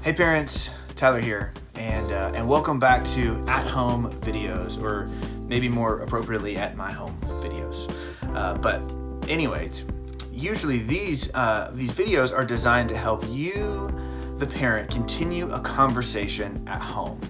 Hey parents, Tyler here, and welcome back to at-home videos, or maybe more appropriately, at my home videos. But anyways, usually these videos are designed to help you, the parent, continue a conversation at home.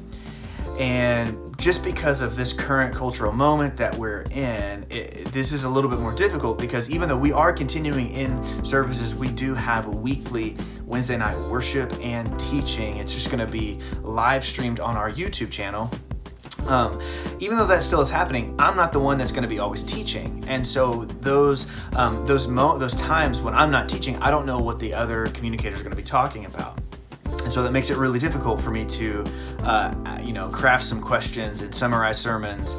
And just because of this current cultural moment that we're in, this is a little bit more difficult because even though we are continuing in services, we do have weekly Wednesday night worship and teaching. It's just going to be live streamed on our YouTube channel. Even though that still is happening, I'm not the one that's going to be always teaching, and so those times when I'm not teaching, I don't know what the other communicators are going to be talking about. And so that makes it really difficult for me to, craft some questions and summarize sermons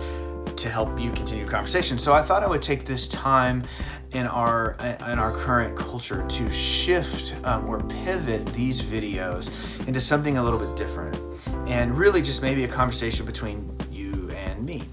to help you continue conversation. So I thought I would take this time in our current culture to shift or pivot these videos into something a little bit different, and really just maybe a conversation between you and me.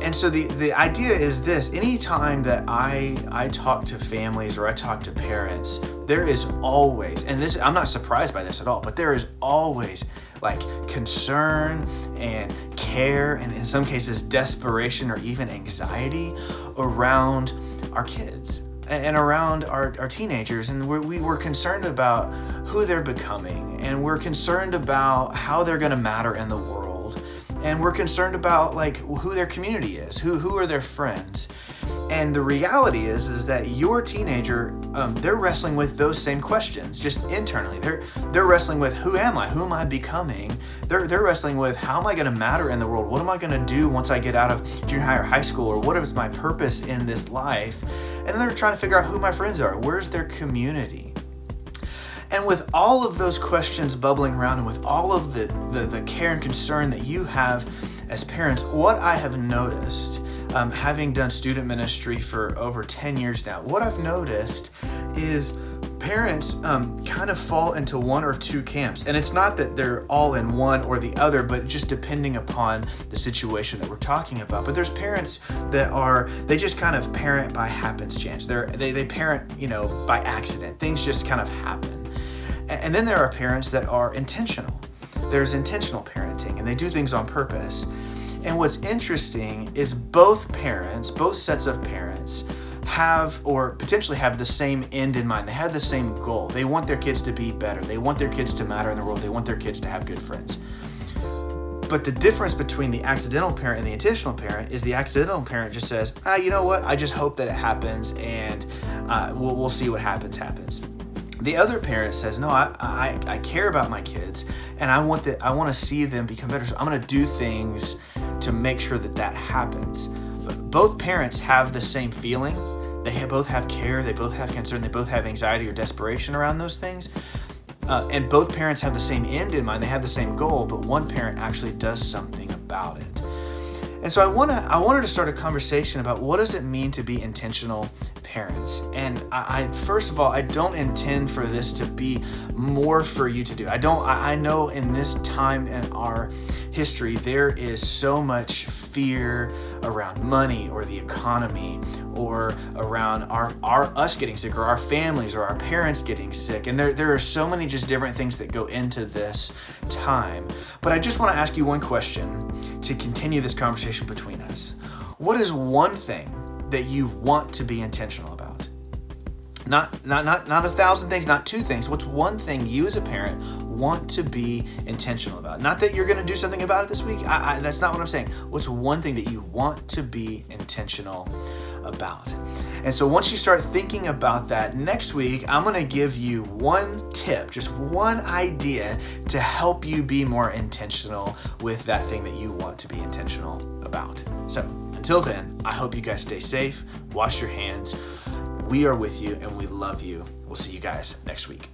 And so the idea is this: anytime that I talk to families or I talk to parents, there is always, and this, I'm not surprised by this at all, but there is always like concern and care, and in some cases desperation or even anxiety around our kids and around our teenagers. And we're concerned about who they're becoming, and we're concerned about how they're going to matter in the world. And we're concerned about like who their community is, who are their friends. And the reality is that your teenager, they're wrestling with those same questions just internally. They're wrestling with who am I? Who am I becoming? They're wrestling with how am I going to matter in the world? What am I going to do once I get out of junior high or high school? Or what is my purpose in this life? And then they're trying to figure out who my friends are. Where's their community? And with all of those questions bubbling around, and with all of the care and concern that you have as parents, what I have noticed, having done student ministry for over 10 years now, what I've noticed is parents kind of fall into one or two camps. And it's not that they're all in one or the other, but just depending upon the situation that we're talking about. But there's parents that they just kind of parent by happenstance. They parent, by accident. Things just kind of happen. And then there are parents that are intentional. There's intentional parenting, and they do things on purpose. And what's interesting is both sets of parents have, or potentially have, the same end in mind. They have the same goal. They want their kids to be better. They want their kids to matter in the world. They want their kids to have good friends. But the difference between the accidental parent and the intentional parent is the accidental parent just says, you know what? I just hope that it happens, and we'll see what happens. The other parent says, no, I care about my kids, and I want to see them become better. So I'm going to do things to make sure that happens. But both parents have the same feeling. They both have care. They both have concern. They both have anxiety or desperation around those things. And both parents have the same end in mind. They have the same goal, but one parent actually does something about it. And so I wanted to start a conversation about what does it mean to be intentional parents. And I first of all, I don't intend for this to be more for you to do. I know in this time in our history, there is so much fear around money or the economy, or around us getting sick, or our families or our parents getting sick. And there are so many just different things that go into this time. But I just want to ask you one question to continue this conversation between us. What is one thing that you want to be intentional about? Not 1,000 things, not two things. What's one thing you as a parent want to be intentional about? Not that you're going to do something about it this week. That's not what I'm saying. What's one thing that you want to be intentional about? And so once you start thinking about that, next week, I'm going to give you one tip, just one idea to help you be more intentional with that thing that you want to be intentional about. So until then, I hope you guys stay safe, wash your hands. We are with you, and we love you. We'll see you guys next week.